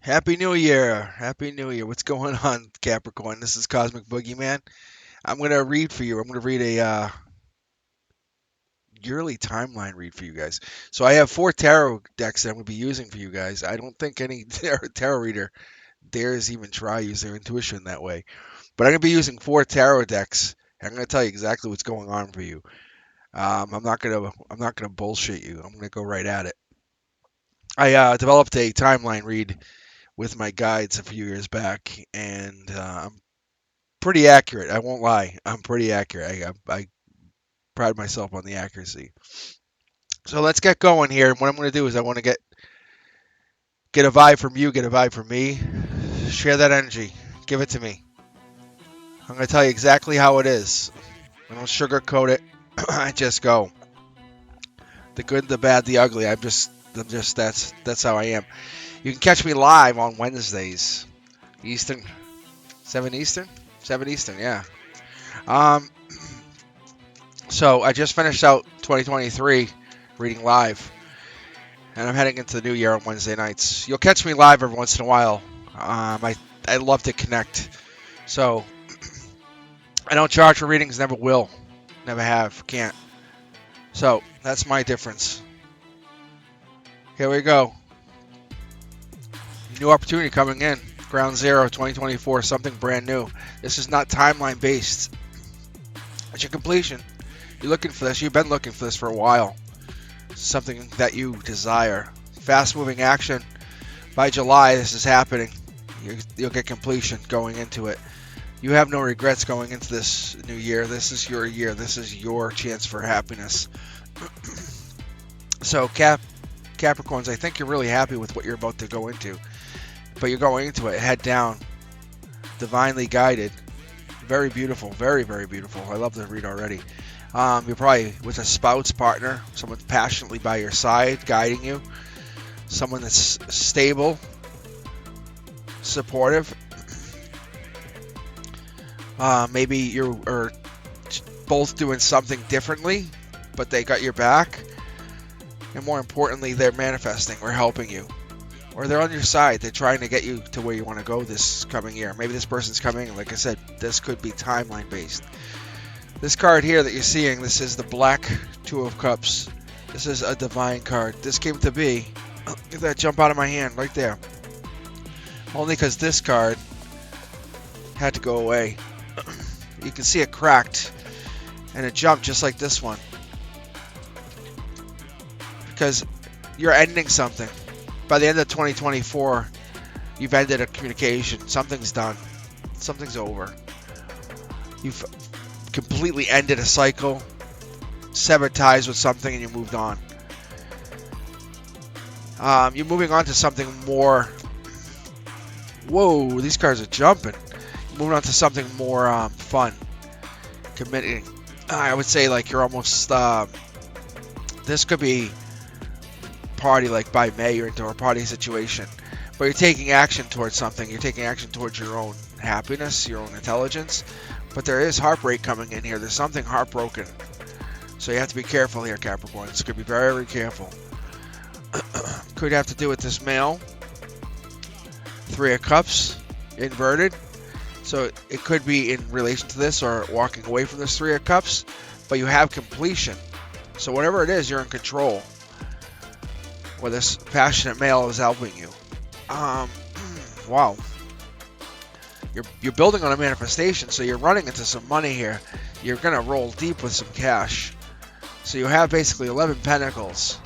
Happy New Year. Happy New Year. What's going on, Capricorn? This is Cosmic Boogeyman. I'm going to read for you. I'm going to read a yearly timeline read for you guys. So I have 4 tarot decks that I'm going to be using for you guys. I don't think any tarot reader dares even try use their intuition that way. But I'm going to be using 4 tarot decks. And I'm going to tell you exactly what's going on for you. I'm not gonna bullshit you. I'm going to go right at it. I developed a timeline read with my guides a few years back, and I'm pretty accurate. I won't lie. I'm pretty accurate. I pride myself on the accuracy. So let's get going here. And what I'm going to do is I want to get a vibe from you, get a vibe from me. Share that energy. Give it to me. I'm going to tell you exactly how it is. I don't sugarcoat it. I just go. The good, the bad, the ugly. I'm just that's how I am. You can catch me live on Wednesdays, Eastern, 7 Eastern, 7 Eastern. Yeah. Um, So I just finished out 2023 reading live, and I'm heading into the new year on Wednesday nights. You'll catch me live every once in a while. I love to connect, so I don't charge for readings. Never will, never have, can't. So that's my difference. Here we go. New opportunity coming in. Ground Zero 2024. Something brand new. This is not timeline based. It's your completion. You're looking for this. You've been looking for this for a while. Something that you desire. Fast moving action. By July, this is happening. You'll get completion going into it. You have no regrets going into this new year. This is your year. This is your chance for happiness. So, Capricorns, I think you're really happy with what you're about to go into. But you're going into it head down. Divinely guided. Very beautiful. Very, very beautiful. I love the read already. You're probably with a spouse, partner, someone passionately by your side, guiding you, someone that's stable, supportive. Maybe you are both doing something differently, but they got your back. And more importantly, they're manifesting or helping you. Or they're on your side. They're trying to get you to where you want to go this coming year. Maybe this person's coming. Like I said, this could be timeline based. This card here that you're seeing, this is the Black Two of Cups. This is a divine card. This came to be. Get that jump out of my hand right there. Only because this card had to go away. You can see it cracked and it jumped just like this one. Because you're ending something. By the end of 2024, you've ended a communication. Something's done. Something's over. You've completely ended a cycle, severed ties with something, and you moved on. You're moving on to something more. Whoa, these cards are jumping. You're moving on to something more fun, committing. I would say like you're almost. This could be party like by May. You're into a party situation, but you're taking action towards something. You're taking action towards your own happiness, your own intelligence. But there is heartbreak coming in here. There's something heartbroken. So you have to be careful here, Capricorn. It's going to be very, very careful. Could have to do with this male. 3 of Cups, inverted. So it could be in relation to this or walking away from this 3 of Cups. But you have completion. So whatever it is, you're in control. Or this passionate male is helping you. Wow. You're building on a manifestation, so you're running into some money here. You're going to roll deep with some cash. So you have basically 11 pentacles.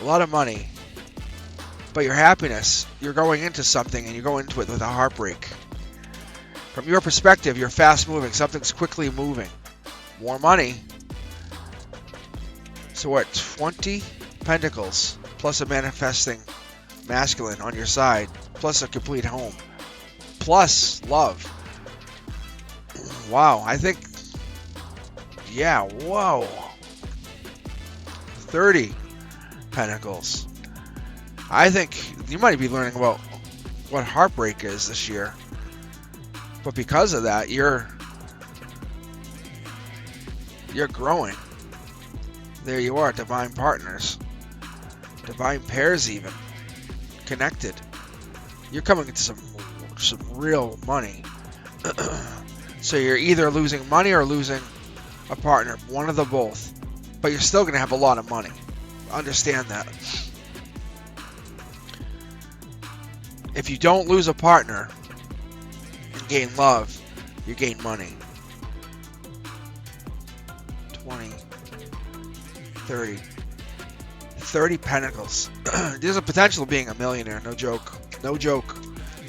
A lot of money. But your happiness, you're going into something and you go into it with a heartbreak. From your perspective, you're fast moving. Something's quickly moving. More money. So what, 20 pentacles plus a manifesting masculine on your side plus a complete home. Plus love. Wow, I think, yeah, whoa. 30 pentacles. I think you might be learning about what heartbreak is this year. But because of that, you're growing. There you are, divine partners. Divine pairs even. Connected. You're coming into some real money. So you're either losing money or losing a partner, one of the both. But you're still going to have a lot of money. Understand that. If you don't lose a partner and gain love, you gain money. 20, 30. 30 pentacles. There's a potential of being a millionaire. No joke. No joke.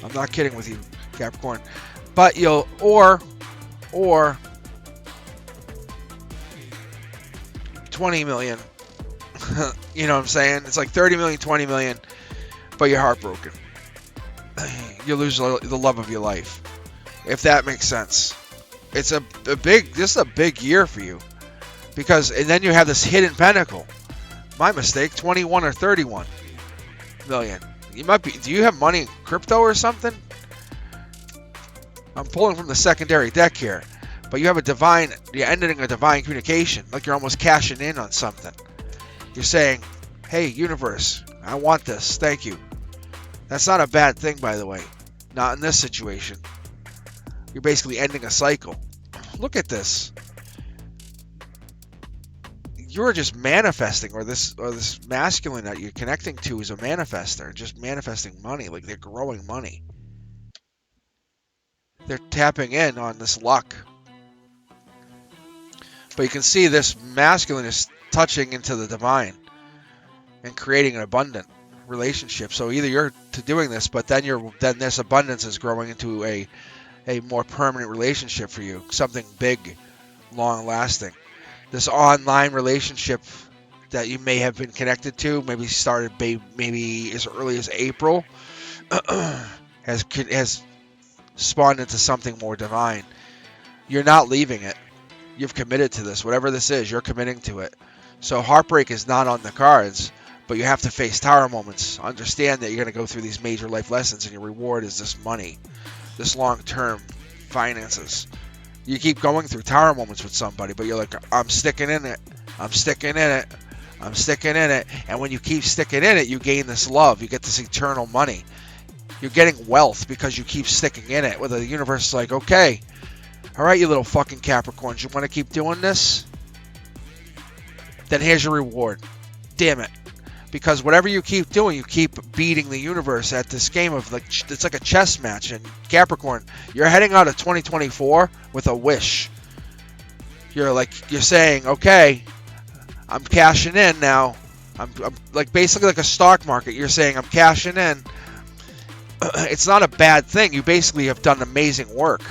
I'm not kidding with you, Capricorn. But you'll, or 20 million. You know what I'm saying? It's like 30 million, 20 million, but you're heartbroken. You lose the love of your life. If that makes sense. It's this is a big year for you. Because, and then you have this hidden pentacle. My mistake, 21 or 31 million. You might be, do you have money in crypto or something? I'm pulling from the secondary deck here. But you have you're ending a divine communication. Like you're almost cashing in on something. You're saying, hey, universe, I want this. Thank you. That's not a bad thing, by the way. Not in this situation. You're basically ending a cycle. Look at this. You're just manifesting, or this masculine that you're connecting to is a manifester, just manifesting money, like they're growing money. They're tapping in on this luck. But you can see this masculine is touching into the divine and creating an abundant relationship. So either you're doing this, but then this abundance is growing into a more permanent relationship for you, something big, long lasting. This online relationship that you may have been connected to, maybe started maybe as early as April, has spawned into something more divine. You're not leaving it. You've committed to this. Whatever this is, you're committing to it. So heartbreak is not on the cards, but you have to face tower moments. Understand that you're going to go through these major life lessons, and your reward is this money, this long-term finances. You keep going through tower moments with somebody, but you're like, I'm sticking in it. I'm sticking in it. I'm sticking in it. And when you keep sticking in it, you gain this love. You get this eternal money. You're getting wealth because you keep sticking in it. Whether the universe is like, okay, all right, you little fucking Capricorns, you want to keep doing this? Then here's your reward. Damn it. Because whatever you keep doing, you keep beating the universe at this game of, like, it's like a chess match. And Capricorn, you're heading out of 2024 with a wish. You're saying, okay, I'm cashing in now. I'm like basically like a stock market. You're saying I'm cashing in. It's not a bad thing. You basically have done amazing work.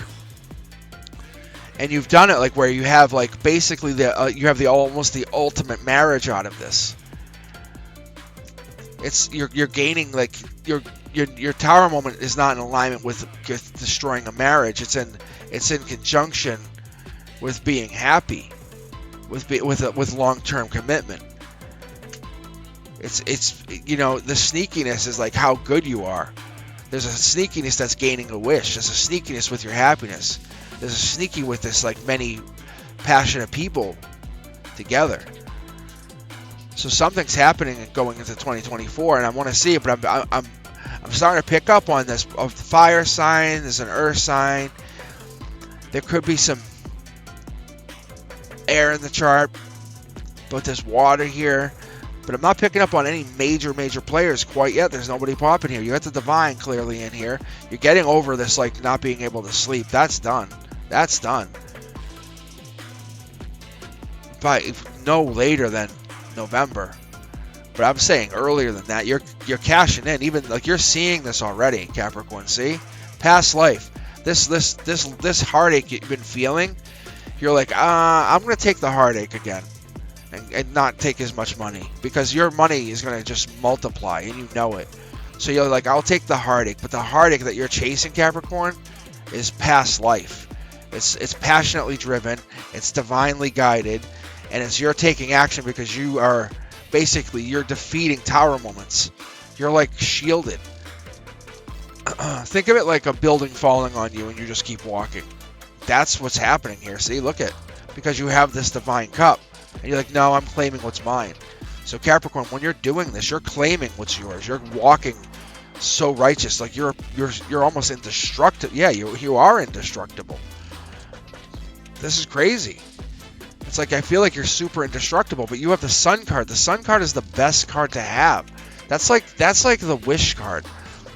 And you've done it like where you have like basically you have almost the ultimate marriage out of this. It's you're gaining, like your tower moment is not in alignment with destroying a marriage. It's in conjunction with being happy, with long-term commitment. It's the sneakiness is like how good you are. There's a sneakiness that's gaining a wish. There's a sneakiness with your happiness. There's a sneaky with this, like, many passionate people together. So something's happening going into 2024, and I want to see it, but I'm starting to pick up on this. A fire sign, there's an earth sign. There could be some air in the chart, but there's water here. But I'm not picking up on any major players quite yet. There's nobody popping here. You got the divine clearly in here. You're getting over this, like, not being able to sleep. That's done. That's done. But no later than November. But I'm saying earlier than that. You're cashing in. Even like you're seeing this already, Capricorn. See? Past life. This heartache you've been feeling. You're like, I'm gonna take the heartache again. And not take as much money, because your money is going to just multiply, and you know it. So you're like, I'll take the heartache, but the heartache that you're chasing, Capricorn, is past life. It's passionately driven, it's divinely guided, and it's you're taking action because you are basically, you're defeating tower moments. You're like shielded. Think of it like a building falling on you and you just keep walking. That's what's happening here. See, look at, because you have this divine cup. And you're like, no, I'm claiming what's mine. So Capricorn, when you're doing this, you're claiming what's yours. You're walking so righteous. Like you're almost indestructible. Yeah, you are indestructible. This is crazy. It's like I feel like you're super indestructible, but you have the Sun card. The Sun card is the best card to have. That's like the wish card.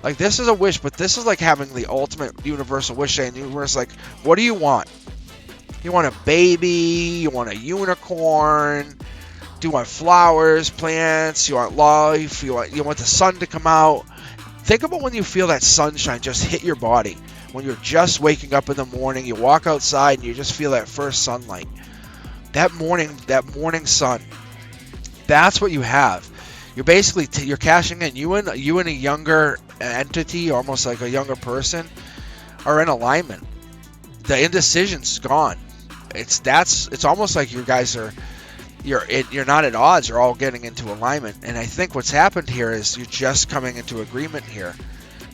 Like this is a wish, but this is like having the ultimate universal wish. And the universe, like, what do you want? You want a baby? You want a unicorn? Do you want flowers, plants? You want life? You want the sun to come out? Think about when you feel that sunshine just hit your body. When you're just waking up in the morning, you walk outside and you just feel that first sunlight. That morning sun. That's what you have. You're basically you're cashing in. You and a younger entity, almost like a younger person, are in alignment. The indecision's gone. It's almost like you guys are you're not at odds. You're all getting into alignment. And I think what's happened here is you're just coming into agreement here.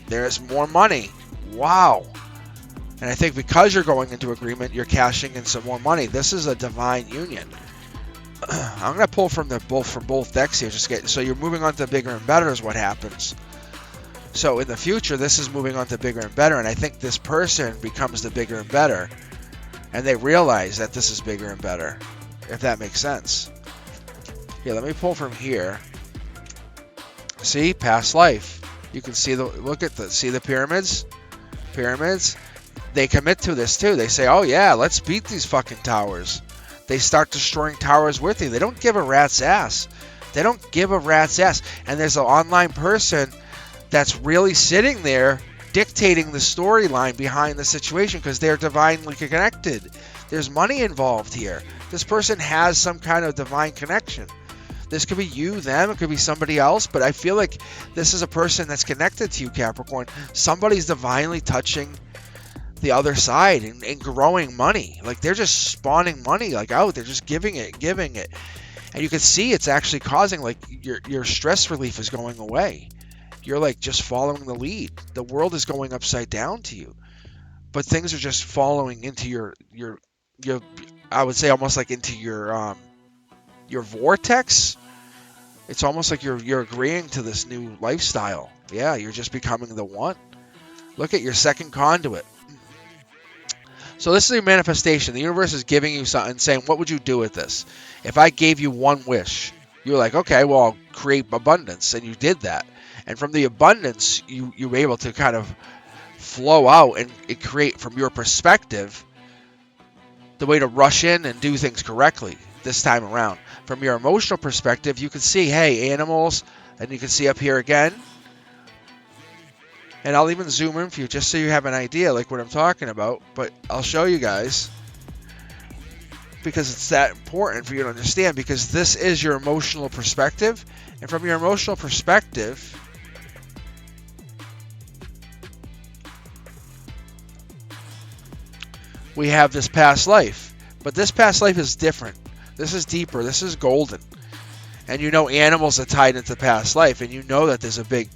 There's more money. Wow. And I think because you're going into agreement, you're cashing in some more money. This is a divine union. I'm going to pull from both decks here. So you're moving on to bigger and better is what happens. So in the future, this is moving on to bigger and better. And I think this person becomes the bigger and better. And they realize that this is bigger and better. If that makes sense. Here, let me pull from here. See, past life. You can see see the pyramids? Pyramids? They commit to this too. They say, oh yeah, let's beat these fucking towers. They start destroying towers with you. They don't give a rat's ass. They don't give a rat's ass. And there's an online person that's really sitting there dictating the storyline behind the situation because they're divinely connected. There's money involved here. This person has some kind of divine connection. This could be you, them, it could be somebody else, but I feel like this is a person that's connected to you, Capricorn. Somebody's divinely touching the other side and growing money. Like they're just spawning money like out. They're just giving it. And you can see it's actually causing like your stress relief is going away. You're like just following the lead. The world is going upside down to you. But things are just following into your I would say almost like into your vortex. It's almost like you're agreeing to this new lifestyle. Yeah, you're just becoming the one. Look at your second conduit. So this is a manifestation. The universe is giving you something, saying, what would you do with this? If I gave you one wish, you were like, okay, well, I'll create abundance. And you did that. And from the abundance, you were able to kind of flow out and create, from your perspective, the way to rush in and do things correctly this time around. From your emotional perspective, you can see, hey, animals, and you can see up here again. And I'll even zoom in for you just so you have an idea like what I'm talking about. But I'll show you guys because it's that important for you to understand, because this is your emotional perspective. And from your emotional perspective, we have this past life. But this past life is different. This is deeper. This is golden. And you know animals are tied into past life. And you know that there's a big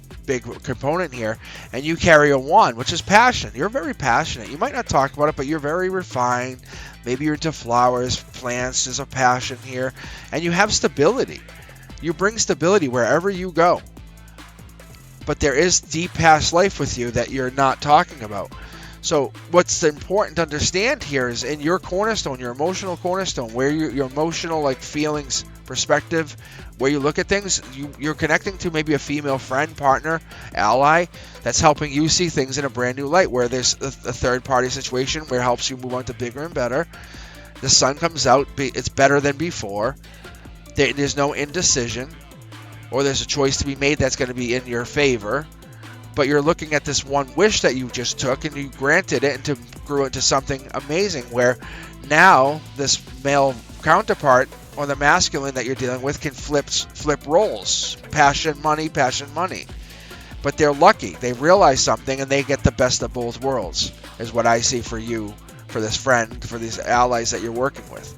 component here. And you carry a wand, which is passion. You're very passionate. You might not talk about it, but you're very refined. Maybe you're into flowers, plants. There's a passion here. And you have stability. You bring stability wherever you go. But there is deep past life with you that you're not talking about. So what's important to understand here is in your cornerstone, your emotional cornerstone, where your emotional like feelings, perspective, where you look at things, you're connecting to maybe a female friend, partner, ally that's helping you see things in a brand new light, where there's a third party situation where it helps you move on to bigger and better. The sun comes out, it's better than before. There's no indecision, or there's a choice to be made that's going to be in your favor. But you're looking at this one wish that you just took and you granted it and grew into something amazing, where now this male counterpart or the masculine that you're dealing with can flip roles. Passion, money, But they're lucky. They realize something and they get the best of both worlds, is what I see for you, for this friend, for these allies that you're working with.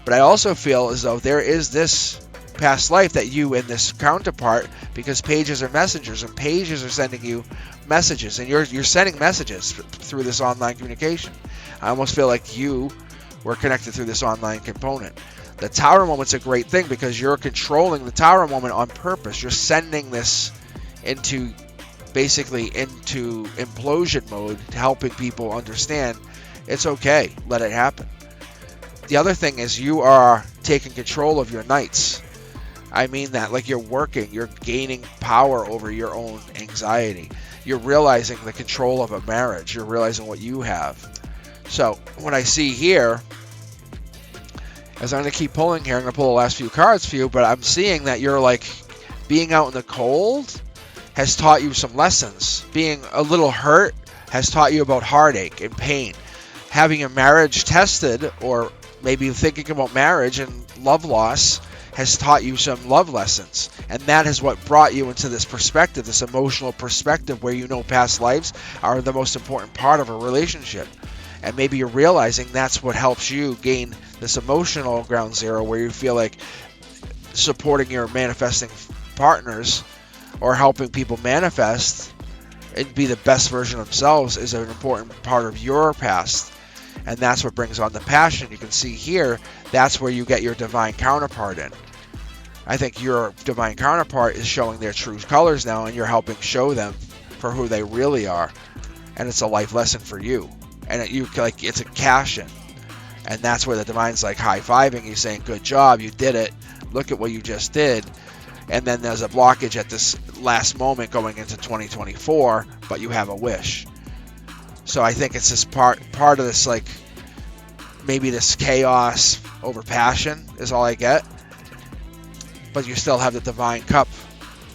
But I also feel as though there is this past life that you and this counterpart, because pages are messengers and pages are sending you messages, and you're sending messages through this online communication. I almost feel like you were connected through this online component. The tower moment's a great thing because you're controlling the tower moment on purpose. You're sending this into basically into implosion mode, helping people understand it's okay, let it happen. The other thing is you are taking control of your nights. I mean that, like, you're working, you're gaining power over your own anxiety. You're realizing the control of a marriage. You're realizing what you have. So what I see here, as I'm going to keep pulling here, I'm going to pull the last few cards for you, but I'm seeing that you're like, being out in the cold has taught you some lessons. Being a little hurt has taught you about heartache and pain. Having a marriage tested, or maybe thinking about marriage and love loss, has taught you some love lessons. And that is what brought you into this perspective, this emotional perspective, where you know past lives are the most important part of a relationship. And maybe you're realizing that's what helps you gain this emotional ground zero, where you feel like supporting your manifesting partners or helping people manifest and be the best version of themselves is an important part of your past. And that's what brings on the passion. You can see here, that's where you get your divine counterpart in. I think your divine counterpart is showing their true colors now, and you're helping show them for who they really are. And it's a life lesson for you. And it's a cash in. And that's where the divine's like high-fiving you, saying, good job, you did it. Look at what you just did. And then there's a blockage at this last moment going into 2024, but you have a wish. So I think it's this part of this, like, maybe this chaos over passion is all I get. But you still have the divine cup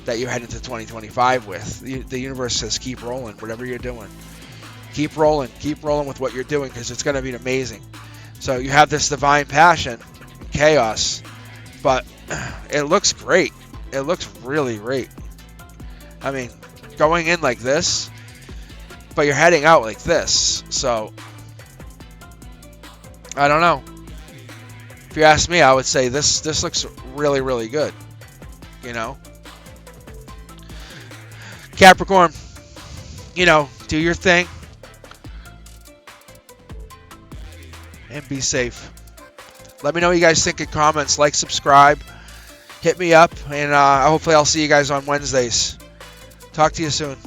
that you head into 2025 with. The universe says keep rolling, whatever you're doing. Keep rolling with what you're doing, because it's going to be amazing. So you have this divine passion, chaos, but it looks great. It looks really great. I mean, going in like this, but you're heading out like this. So, I don't know. If you ask me, I would say this looks really, really good. You know? Capricorn, you know, do your thing. And be safe. Let me know what you guys think in comments. Like, subscribe. Hit me up. And hopefully I'll see you guys on Wednesdays. Talk to you soon.